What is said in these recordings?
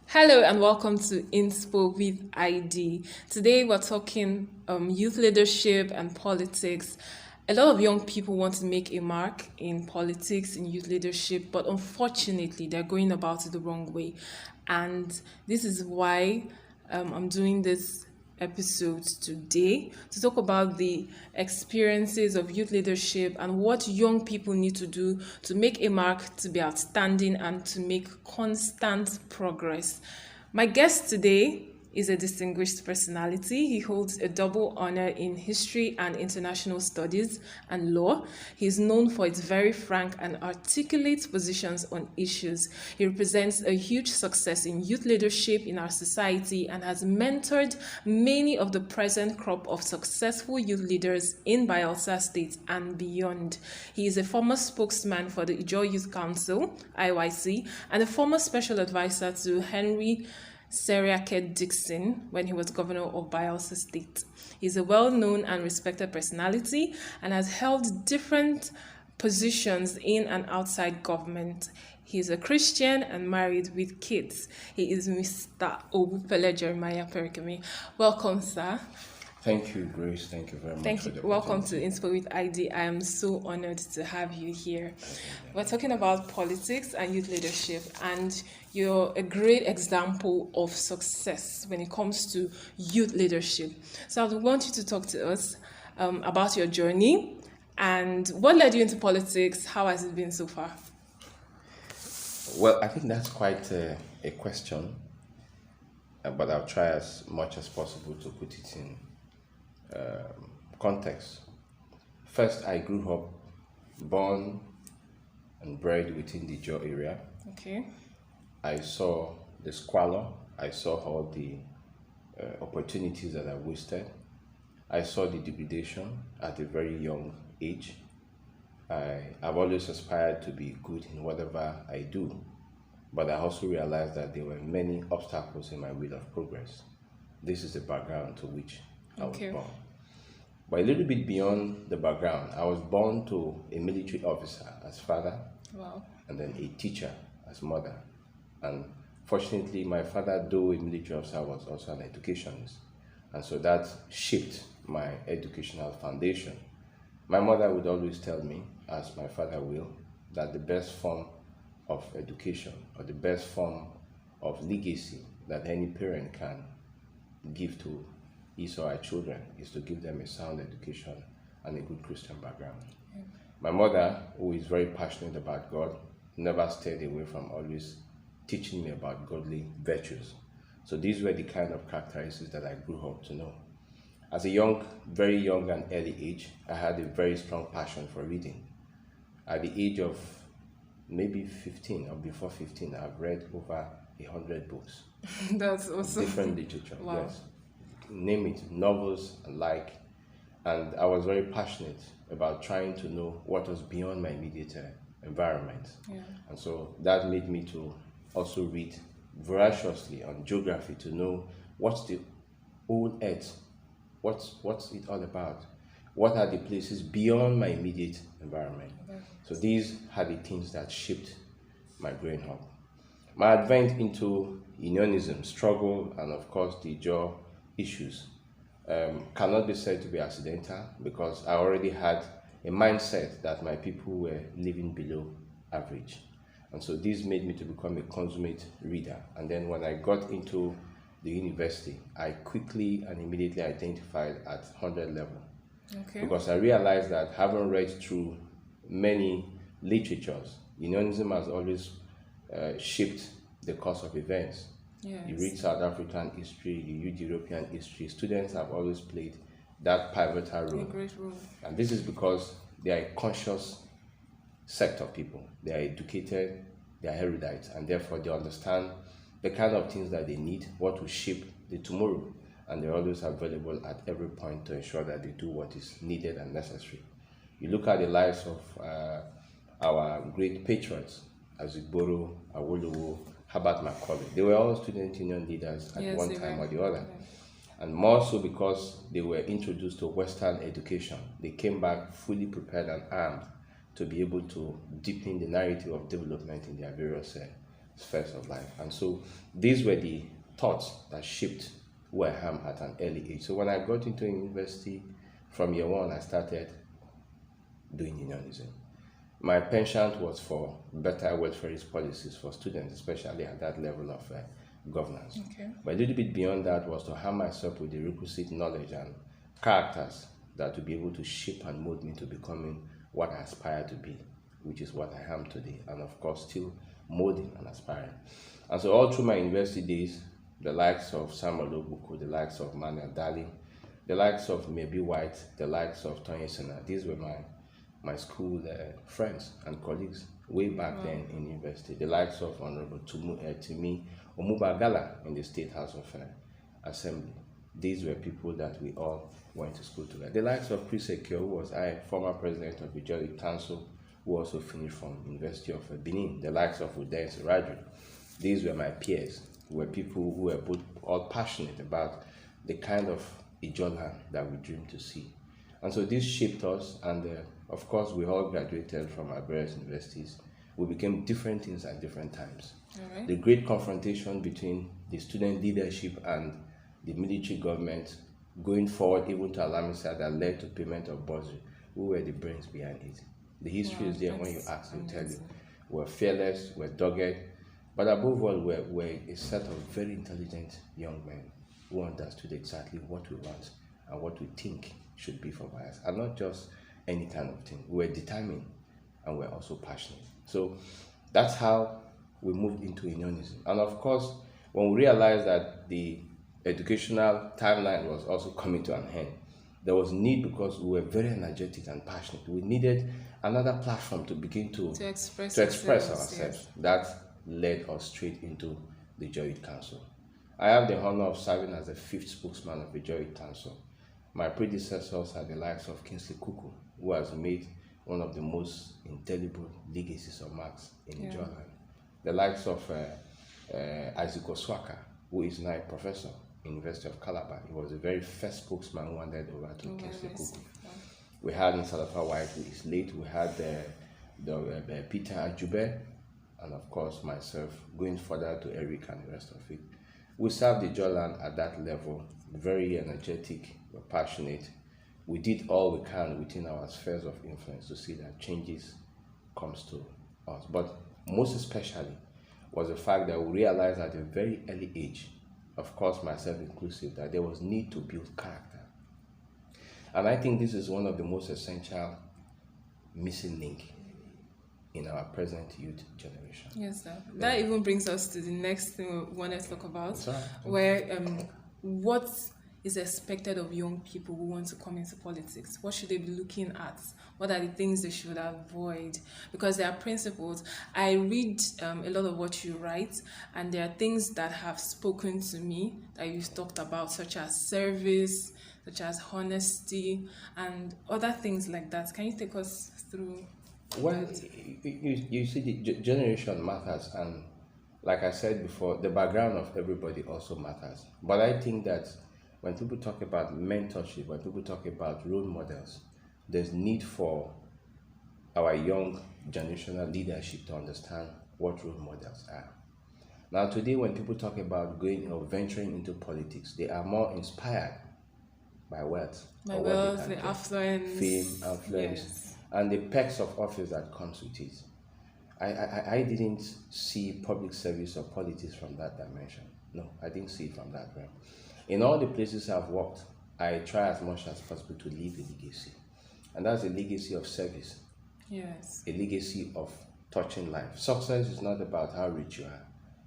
Hello and welcome to Inspo with ID. Today we're talking youth leadership and politics. A lot of young people want to make a mark in politics, in youth leadership, but unfortunately they're going about it the wrong way. And this is why I'm doing this episode today to talk about the experiences of youth leadership and what young people need to do to make a mark, to be outstanding, and to make constant progress. My guest today is a distinguished personality. He holds a double honor in history and international studies and law. He is known for his very frank and articulate positions on issues. He represents a huge success in youth leadership in our society and has mentored many of the present crop of successful youth leaders in Bayelsa State and beyond. He is a former spokesman for the Ijaw Youth Council, IYC, and a former special advisor to Henry Seriake Dickson when he was Governor of Bayelsa State. He's a well-known and respected personality and has held different positions in and outside government. He's a Christian and married with kids. He is Mr. Owoupele Jeremiah. Welcome, sir. Thank you, Grace. Thank you very much. Thank you. Welcome to Inspo with ID. I am so honored to have you here. We're talking about politics and youth leadership, and you're a great example of success when it comes to youth leadership. So I want you to talk to us about your journey and what led you into politics. How has it been so far? Well, I think that's quite a question, but I'll try as much as possible to put it in context. First, I grew up, born and bred within the Ijaw area. Okay. I saw the squalor. I saw all the opportunities that I wasted. I saw the degradation at a very young age. I've always aspired to be good in whatever I do, but I also realized that there were many obstacles in my way of progress. This is the background to which I was born. But a little bit beyond the background, I was born to a military officer as father, Wow. and then a teacher as mother. And fortunately, my father, though a military officer, was also an educationist. And so that shaped my educational foundation. My mother would always tell me, as my father will, that the best form of education or the best form of legacy that any parent can give to his or her children is to give them a sound education and a good Christian background. Yeah. My mother, who is very passionate about God, never stayed away from always teaching me about godly virtues. So these were the kind of characteristics that I grew up to know. As a very young and early age, I had a very strong passion for reading. At the age of maybe 15 or before 15, I've read over 100 books. That's awesome. Different literature, wow. Yes. Name it, novels and and I was very passionate about trying to know what was beyond my immediate environment. Yeah. And so that made me to also read voraciously on geography to know what's the whole earth, what's it all about, what are the places beyond my immediate environment. Okay. So these are the things that shaped my growing up. My advent into unionism, struggle, and of course the Ijaw issues cannot be said to be accidental, because I already had a mindset that my people were living below average. And so this made me to become a consummate reader. And then when I got into the university, I quickly and immediately identified at 100 level. Okay. Because I realized that having read through many literatures, unionism has always shaped the course of events. Yes. You read South African history, you read European history, students have always played that pivotal role. A great role. And this is because they are a conscious sect of people. They are educated, they are erudite, and therefore they understand the kind of things that they need, what will shape the tomorrow. And they're always available at every point to ensure that they do what is needed and necessary. You look at the lives of our great patriots, Azugboro, Awolowo, Herbert Macaulay. They were all student union leaders at one time or the other. And more so because they were introduced to Western education. They came back fully prepared and armed to be able to deepen the narrative of development in their various spheres of life. And so these were the thoughts that shaped who I am at an early age. So when I got into university, from year one, I started doing unionism. My penchant was for better welfarist policies for students, especially at that level of governance. Okay. But a little bit beyond that was to arm myself with the requisite knowledge and characters that would be able to shape and mold me to becoming what I aspire to be, which is what I am today, and of course still molding and aspiring. And so all through my university days, the likes of Samuel Obuku, the likes of Manuel Darling, the likes of Maybe White, the likes of Tony Sena, these were my school friends and colleagues way back then in university. The likes of Honorable Timi Omubagala in the State House of Assembly. These were people that we all went to school together. The likes of Chris Ekio, who was former president of the Ijaw Youth Council, who also finished from University of Benin. The likes of Udain Siraju. These were my peers, who were people who were both all passionate about the kind of Ijaw land that we dreamed to see. And so this shaped us, and of course we all graduated from our various universities. We became different things at different times. All right. The great confrontation between the student leadership and the military government going forward even to Alamisa that led to payment of bursary. Who were the brains behind it? The history is there when you ask, they'll tell you. We're fearless, we're dogged, but above all, we're a set of very intelligent young men who understood exactly what we want and what we think should be for us, and not just any kind of thing. We're determined and we're also passionate. So that's how we moved into unionism. And of course, when we realized that the educational timeline was also coming to an end, there was need, because we were very energetic and passionate. We needed another platform to begin to express ourselves. Yes. That led us straight into the Ijaw Youth Council. I have the honor of serving as the 5th spokesman of the Ijaw Youth Council. My predecessors are the likes of Kingsley Kuku, who has made one of the most indelible legacies of Marx in Ijaw land. The likes of Isaac Oswaka, who is now a professor in University of Calabar. He was the very first spokesman who handed over to Kingsley Kuku. We had in Salafa White, who is late. We had Peter Ajube, and of course myself, going further to Eric and the rest of it. We served the Ijaw land at that level, very energetic, we're passionate. We did all we can within our spheres of influence to see that changes comes to us. But most especially was the fact that we realized at a very early age, of course myself inclusive, that there was need to build character. And I think this is one of the most essential missing link in our present youth generation. Yes, sir. That even brings us to the next thing we want to talk about, where what is expected of young people who want to come into politics. What should they be looking at? What are the things they should avoid? Because there are principles. I read a lot of what you write, and there are things that have spoken to me that you've talked about, such as service, such as honesty, and other things like that. Can you take us through? Well, you see, the generation matters, and like I said before, the background of everybody also matters. But I think that when people talk about mentorship, when people talk about role models, there's need for our young generational leadership to understand what role models are. Now, today, when people talk about going or venturing into politics, they are more inspired by wealth, the affluence, fame, influence, and the perks of office that comes with it. I didn't see public service or politics from that dimension. No, I didn't see it from that realm. In all the places I've worked, I try as much as possible to leave a legacy. And that's a legacy of service. Yes. A legacy of touching life. Success is not about how rich you are.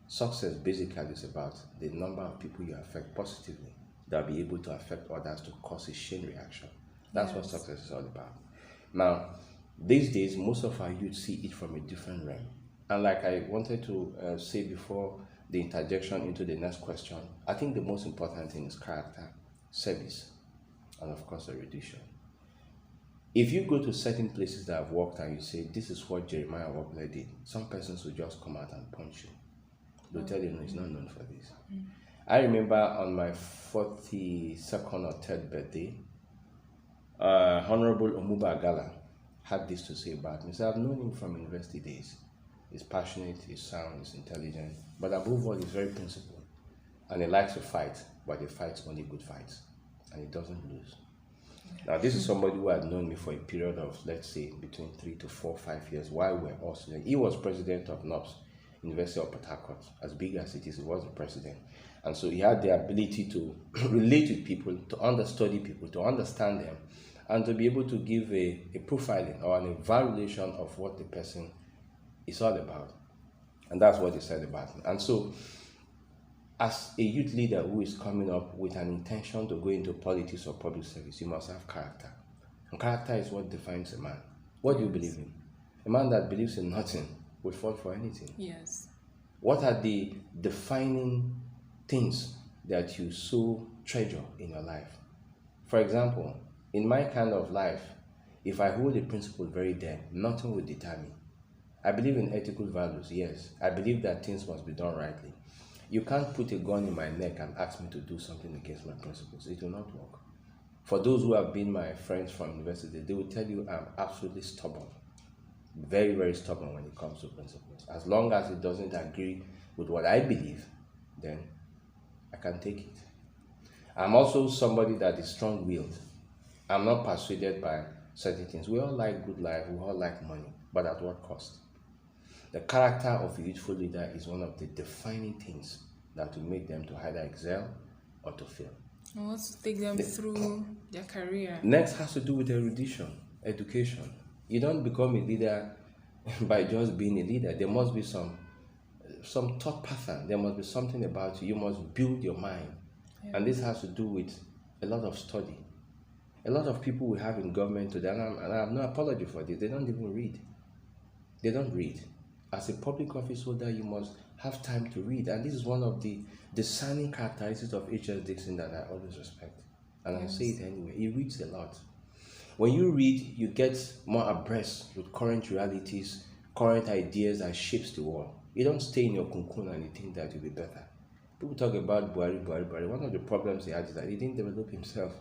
Success basically is about the number of people you affect positively that will be able to affect others to cause a chain reaction. That's what success is all about. Now, these days, most of our youth see it from a different realm. And like I wanted to say before the interjection into the next question, I think the most important thing is character, service, and of course, erudition. If you go to certain places that I've worked and you say, this is what Jeremiah Owoupele did, some persons will just come out and punch you. They'll tell you, no, he's not known for this. I remember on my 42nd or 3rd birthday, Honorable Omubagala had this to say about me. So I've known him from university days. He's passionate, he's sound, he's intelligent, but above all, he's very principled. And he likes to fight, but he fights only good fights, and he doesn't lose. Now, this is somebody who had known me for a period of, let's say, between 3 to 4, 5 years while we were all students. He was president of NOPS, University of Port Harcourt. As big as it is, he was the president. And so he had the ability to relate with people, to understudy people, to understand them, and to be able to give a profiling or an evaluation of what the person is all about. And that's what he said about me. And so, as a youth leader who is coming up with an intention to go into politics or public service, you must have character. And character is what defines a man. What do you believe in? A man that believes in nothing will fall for anything. Yes. What are the defining things that you so treasure in your life? For example, in my kind of life, if I hold a principle very dear, nothing will deter me. I believe in ethical values, yes. I believe that things must be done rightly. You can't put a gun in my neck and ask me to do something against my principles. It will not work. For those who have been my friends from university, they will tell you I'm absolutely stubborn. Very, very stubborn when it comes to principles. As long as it doesn't agree with what I believe, then I can take it. I'm also somebody that is strong-willed. I'm not persuaded by certain things. We all like good life, we all like money, but at what cost? The character of a youthful leader is one of the defining things that will make them to either excel or to fail. And what to take them through their career. Next has to do with erudition, education. You don't become a leader by just being a leader. There must be some thought pattern. There must be something about you. You must build your mind. Yeah. And this has to do with a lot of study. A lot of people we have in government today, and I have no apology for this, they don't even read. They don't read. As a public office holder, you must have time to read. And this is one of the designing characteristics of H.S. Dickson that I always respect. And yes. I say it anyway. He reads a lot. When you read, you get more abreast with current realities, current ideas that shapes the world. You don't stay in your cocoon and you think that you'll be better. People talk about Buhari. One of the problems he had is that he didn't develop himself.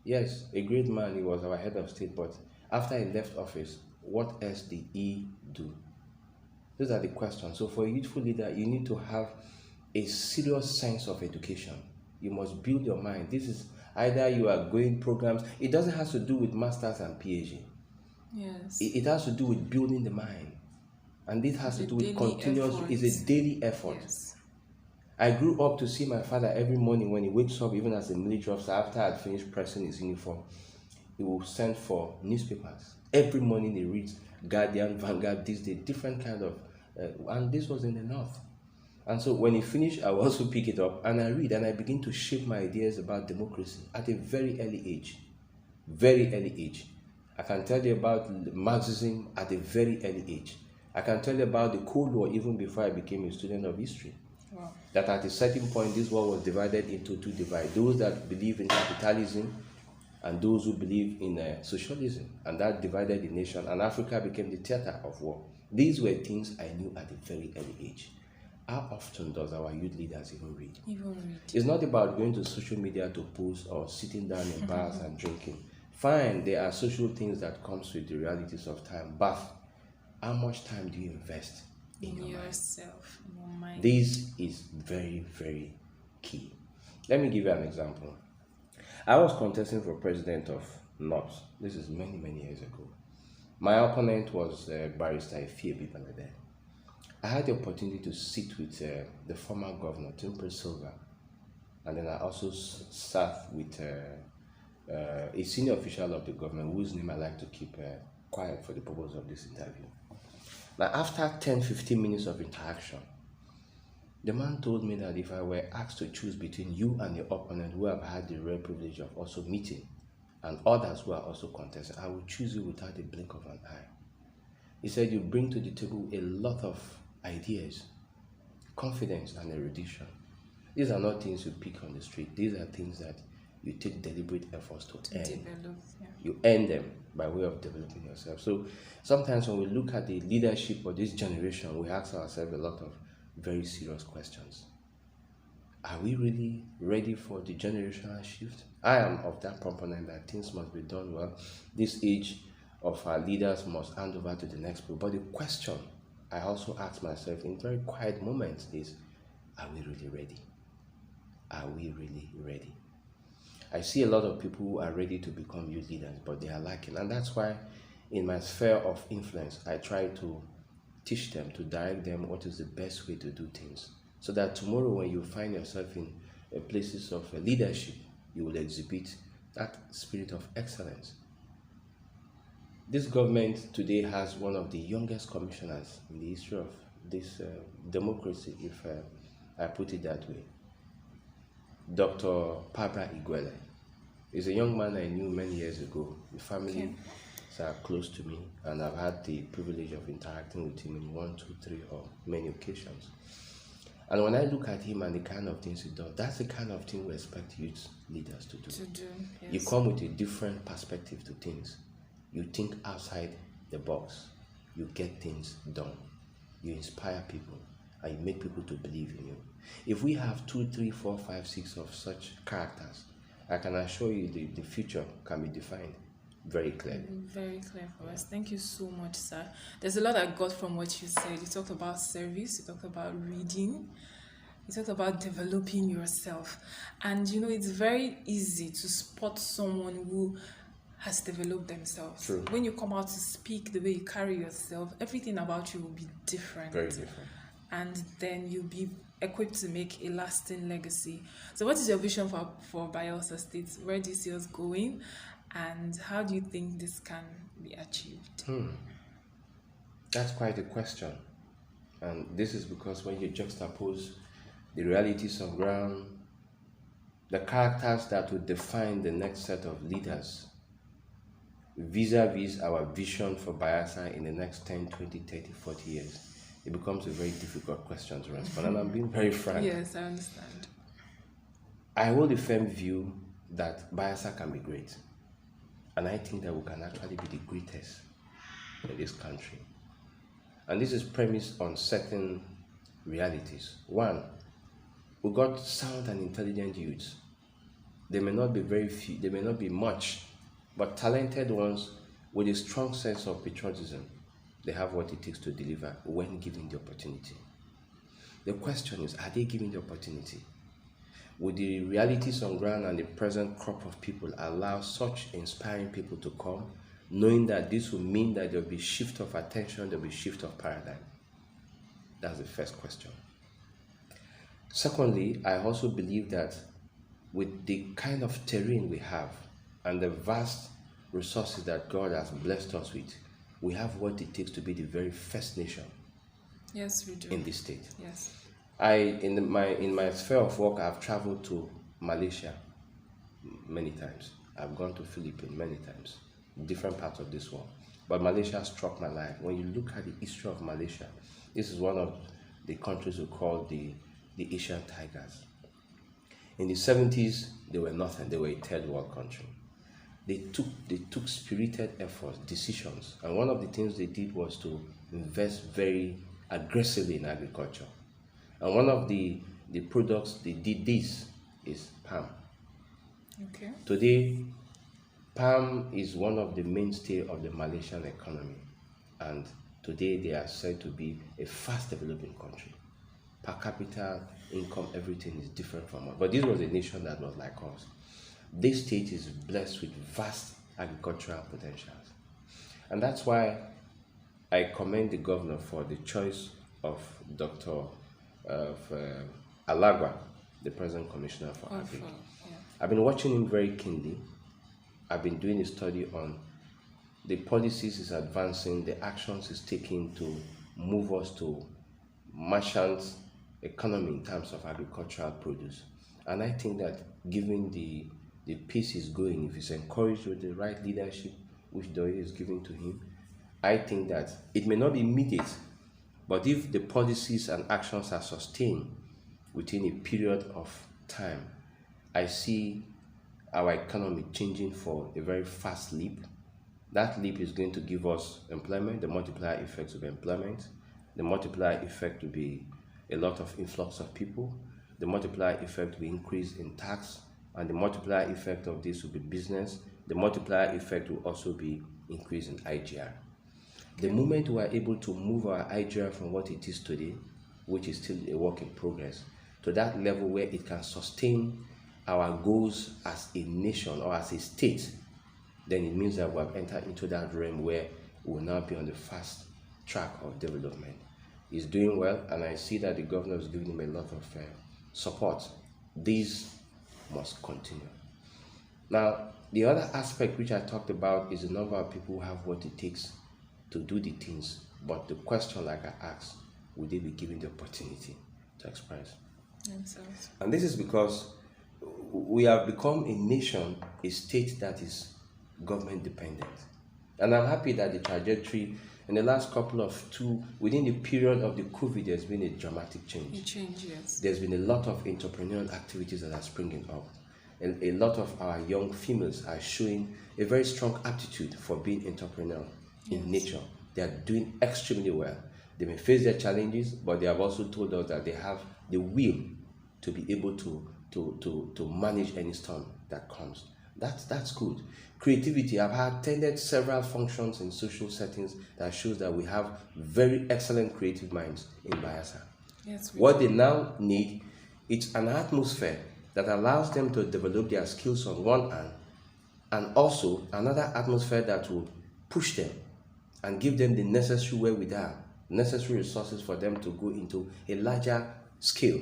Yes, a great man, he was our head of state, but after he left office, what else did he do? Those are the questions. So for a youthful leader, you need to have a serious sense of education. You must build your mind. This is either you are going programs. It doesn't have to do with masters and PhD. Yes. It has to do with building the mind. And this has to do with continuous, it's a daily effort. Yes. I grew up to see my father every morning when he wakes up, even as a military officer, after I had finished pressing his uniform, he will send for newspapers. Every morning he reads Guardian, Vanguard, this day, different kind of, and this was in the north. And so when he finished, I will also pick it up and I read and I begin to shape my ideas about democracy at a very early age. Very early age. I can tell you about Marxism at a very early age. I can tell you about the Cold War even before I became a student of history. Wow. That at a certain point, this war was divided into two divides. Those that believe in capitalism and those who believe in socialism. And that divided the nation, and Africa became the theater of war. These were things I knew at a very early age. How often does our youth leaders even read? It's not about going to social media to post or sitting down in bars and drinking. Fine, there are social things that comes with the realities of time, but how much time do you invest in yourself, in your mind? This is very, very key. Let me give you an example. I was contesting for president of NOPS. This is many, many years ago. My opponent was Barrister Ijaw Youth. I had the opportunity to sit with the former governor, Timper Silva, and then I also sat with a senior official of the government whose name I like to keep quiet for the purpose of this interview. Now, after 10-15 minutes of interaction, the man told me that if I were asked to choose between you and your opponent who have had the rare privilege of also meeting and others who are also contesting, I would choose you without a blink of an eye. He said you bring to the table a lot of ideas, confidence and erudition. These are not things you pick on the street. These are things that you take deliberate efforts to earn. Develop, yeah. You earn them by way of developing yourself. So sometimes when we look at the leadership of this generation, we ask ourselves a lot of very serious questions. Are we really ready for the generational shift? I am of that component that things must be done well. This age of our leaders must hand over to the next people. But the question I also ask myself in very quiet moments is, are we really ready? Are we really ready? I see a lot of people who are ready to become youth leaders, but they are lacking. And that's why in my sphere of influence, I try to teach them, to direct them what is the best way to do things. So that tomorrow when you find yourself in places of leadership, you will exhibit that spirit of excellence. This government today has one of the youngest commissioners in the history of this democracy, if I put it that way. Dr. Pabra Igwele is a young man I knew many years ago. The family are close to me, and I've had the privilege of interacting with him in 1, 2, 3, or many occasions. And when I look at him and the kind of things he does, that's the kind of thing we expect youth leaders to do. Yes. You come with a different perspective to things. You think outside the box. You get things done. You inspire people, and you make people to believe in you. If we have 2, 3, 4, 5, 6 of such characters, I can assure you the future can be defined very clearly. Very clear for us. Thank you so much, sir. There's a lot I got from what you said. You talked about service, you talked about reading, you talked about developing yourself. And it's very easy to spot someone who has developed themselves. True. When you come out to speak, the way you carry yourself, everything about you will be different. Very different. And then you'll be equipped to make a lasting legacy. So what is your vision for Bayelsa State? Where do you see us going? And how do you think this can be achieved? That's quite a question. And this is because when you juxtapose the realities on ground, the characters that will define the next set of leaders, vis-a-vis our vision for Bayelsa in the next 10, 20, 30, 40 years, it becomes a very difficult question to respond. And I'm being very frank. Yes, I understand. I hold a firm view that Bayelsa can be great. And I think that we can actually be the greatest in this country. And this is premised on certain realities. One, we got sound and intelligent youths. They may not be very few, they may not be much, but talented ones with a strong sense of patriotism. They have what it takes to deliver when given the opportunity. The question is, are they given the opportunity? Would the realities on ground and the present crop of people allow such inspiring people to come, knowing that this will mean that there will be shift of attention, there will be shift of paradigm? That's the first question. Secondly, I also believe that with the kind of terrain we have and the vast resources that God has blessed us with, we have what it takes to be the very first nation. Yes, we do. In this state. Yes. In my sphere of work, I've traveled to Malaysia many times. I've gone to Philippines many times, different parts of this world. But Malaysia struck my life. When you look at the history of Malaysia, this is one of the countries we call the Asian Tigers. In the 70s, they were nothing. They were a third world country. They took spirited efforts, decisions, and one of the things they did was to invest very aggressively in agriculture. And one of the products they did this is palm. Okay. Today, palm is one of the mainstay of the Malaysian economy, and today they are said to be a fast developing country. Per capita income, everything is different from us. But this was a nation that was like us. This state is blessed with vast agricultural potentials. And that's why I commend the governor for the choice of Dr. Alagwa, the present commissioner for Agri. Yeah. I've been watching him very keenly. I've been doing a study on the policies he's advancing, the actions he's taking to move us to merchant economy in terms of agricultural produce. And I think that given the pace he's going, if he's encouraged with the right leadership, which Doyle is giving to him, I think that it may not be immediate, but if the policies and actions are sustained within a period of time, I see our economy changing for a very fast leap. That leap is going to give us employment, the multiplier effects of employment. The multiplier effect will be a lot of influx of people. The multiplier effect will increase in tax, and the multiplier effect of this will be business. The multiplier effect will also be increase in IGR. The moment we are able to move our Ijaw from what it is today, which is still a work in progress, to that level where it can sustain our goals as a nation or as a state, then it means that we have entered into that realm where we will now be on the fast track of development. He's doing well, and I see that the governor is giving him a lot of support. These must continue. Now, the other aspect which I talked about is the number of people who have what it takes to do the things, but the question, like I asked, will they be given the opportunity to express themselves? And this is because we have become a nation, a state that is government dependent. And I'm happy that the trajectory in the last couple of within the period of the COVID, there's been a dramatic change. Yes. There's been a lot of entrepreneurial activities that are springing up. And a lot of our young females are showing a very strong aptitude for being entrepreneurial in nature. They are doing extremely well. They may face their challenges, but they have also told us that they have the will to be able to manage any storm that comes. That's good. Creativity. I've attended several functions in social settings that shows that we have very excellent creative minds in Bayelsa. Yes, what they now need, it's an atmosphere that allows them to develop their skills on one hand, and also another atmosphere that will push them and give them the necessary wherewithal, necessary resources for them to go into a larger scale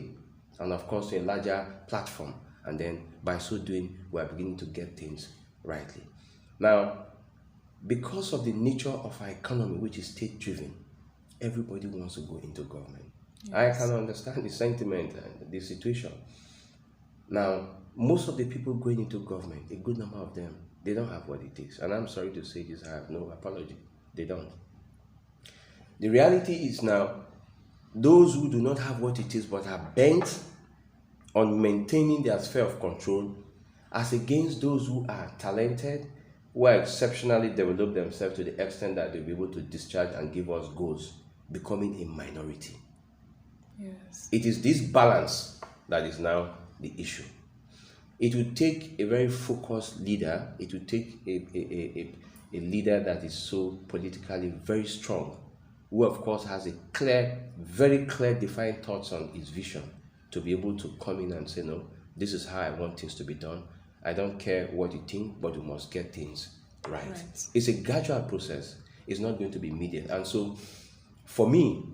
and of course a larger platform. And then by so doing, we are beginning to get things rightly. Now, because of the nature of our economy, which is state-driven, everybody wants to go into government. Yes. I can understand the sentiment and the situation. Now, most of the people going into government, a good number of them, they don't have what it takes. And I'm sorry to say this, I have no apology. They don't. The reality is now, those who do not have what it is but are bent on maintaining their sphere of control, as against those who are talented, who are exceptionally developed themselves to the extent that they'll be able to discharge and give us goals, becoming a minority. Yes. It is this balance that is now the issue. It will take a very focused leader. It will take a leader that is so politically very strong, who of course has a very clear, defined thoughts on his vision, to be able to come in and say, no, this is how I want things to be done. I don't care what you think, but we must get things right. It's a gradual process. It's not going to be immediate. And so, for me,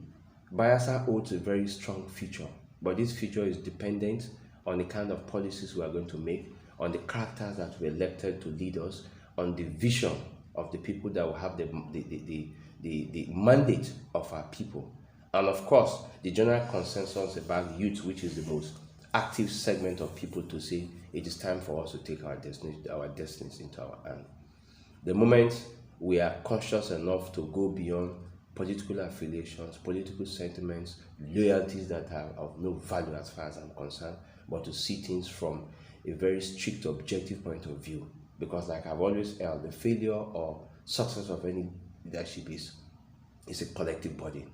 Bayelsa holds a very strong future, but this future is dependent on the kind of policies we are going to make, on the characters that we elected to lead us, on the vision of the people that will have the mandate of our people. And of course, the general consensus about youth, which is the most active segment of people, to say it is time for us to take our destinies into our hand. The moment we are conscious enough to go beyond political affiliations, political sentiments, loyalties that are of no value as far as I'm concerned, but to see things from a very strict, objective point of view. Because like I've always held, the failure or success of any leadership is a collective body.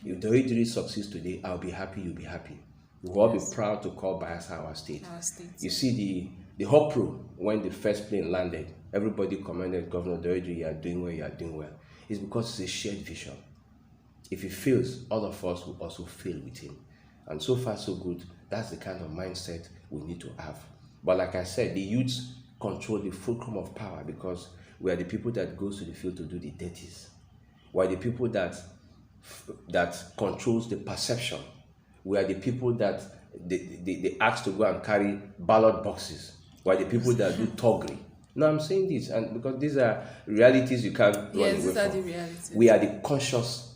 If the Owoupele succeeds today, I'll be happy, you'll be happy. We'll all be proud to call Bayelsa our state. You see the uproar when the first plane landed, everybody commended Governor Owoupele, you are doing well, you are doing well. It's because it's a shared vision. If he fails, all of us will also fail with him. And so far, so good. That's the kind of mindset we need to have. But like I said, the youths control the fulcrum of power, because we are the people that goes to the field to do the dirties. We are the people that controls the perception. We are the people that they ask to go and carry ballot boxes. We are the people that do toggery. No, I'm saying this, and because these are realities you can't run away from. These are the realities. We are the conscious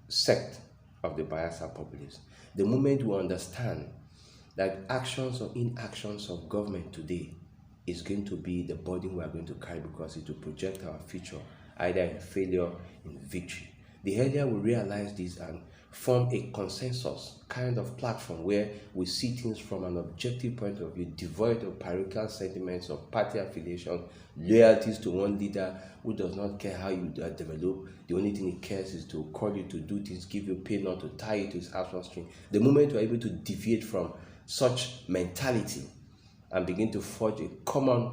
sect of the Bayelsa populace. The moment we understand that actions or inactions of government today is going to be the burden we are going to carry, because it will project our future either in failure, in victory. The earlier we realize this and form a consensus kind of platform where we see things from an objective point of view, devoid of parochial sentiments of party affiliation, loyalties to one leader who does not care how you develop. The only thing he cares is to call you to do things, give you pay, not to tie you to his house string. The moment we are able to deviate from such mentality and begin to forge a common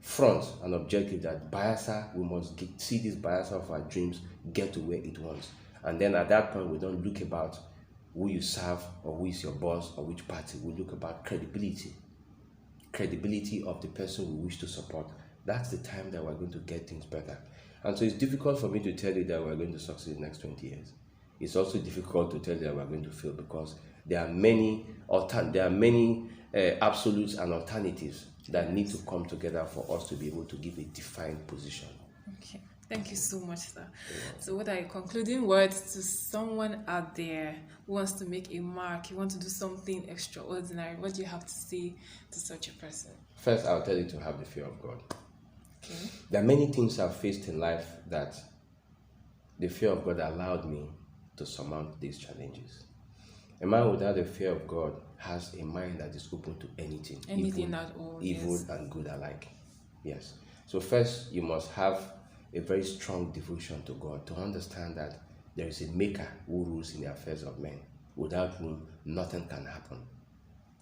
front an objective that Bayelsa, we must see this Bayelsa of our dreams get to where it wants. And then at that point, we don't look about who you serve or who is your boss or which party. We look about credibility of the person we wish to support. That's the time that we're going to get things better. And so it's difficult for me to tell you that we're going to succeed in the next 20 years. It's also difficult to tell you that we're going to fail, because there are many absolutes and alternatives that need to come together for us to be able to give a defined position. Okay. Thank you so much, sir. So what are your concluding words to someone out there who wants to make a mark, you want to do something extraordinary? What do you have to say to such a person? First, I'll tell you to have the fear of God. Okay. There are many things I've faced in life that the fear of God allowed me to surmount these challenges. A man without the fear of God has a mind that is open to anything. Anything at all. Evil yes. and good alike. Yes. So first, you must have a very strong devotion to God, to understand that there is a maker who rules in the affairs of men, without whom nothing can happen.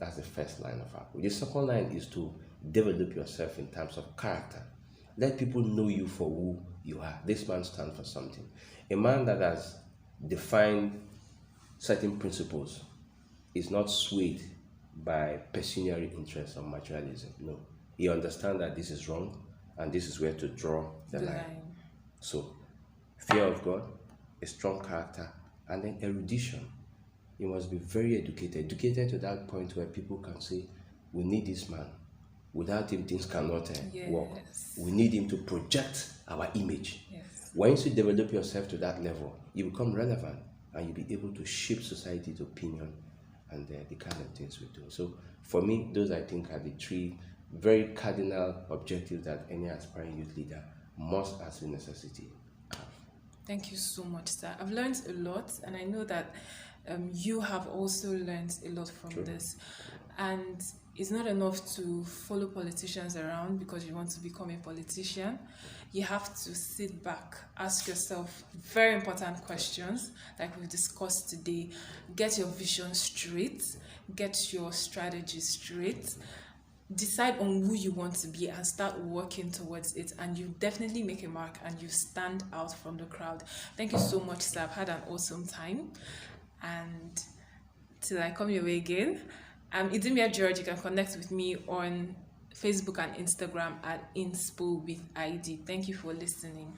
That's the first line of approach. The second line is to develop yourself in terms of character. Let people know you for who you are. This man stands for something. A man that has defined certain principles is not swayed by pecuniary interest or materialism. No. He understands that this is wrong and this is where to draw the line. So, fear of God, a strong character, and then erudition. You must be very educated to that point where people can say, we need this man. Without him, things cannot work. We need him to project our image. Yes. Once you develop yourself to that level, you become relevant and you'll be able to shape society's opinion and the kind of things we do. So for me, those I think are the three very cardinal objectives that any aspiring youth leader must, as a necessity, have. Thank you so much, sir. I've learned a lot, and I know that you have also learned a lot from this. And it's not enough to follow politicians around because you want to become a politician. You have to sit back, ask yourself very important questions like we've discussed today. Get your vision straight, get your strategy straight, decide on who you want to be and start working towards it, and you definitely make a mark and you stand out from the crowd. Thank you so much, sir. I've had an awesome time, and till I come your way again, I'm Ijaw George. You can connect with me on Facebook and Instagram at inspo with ID. Thank you for listening.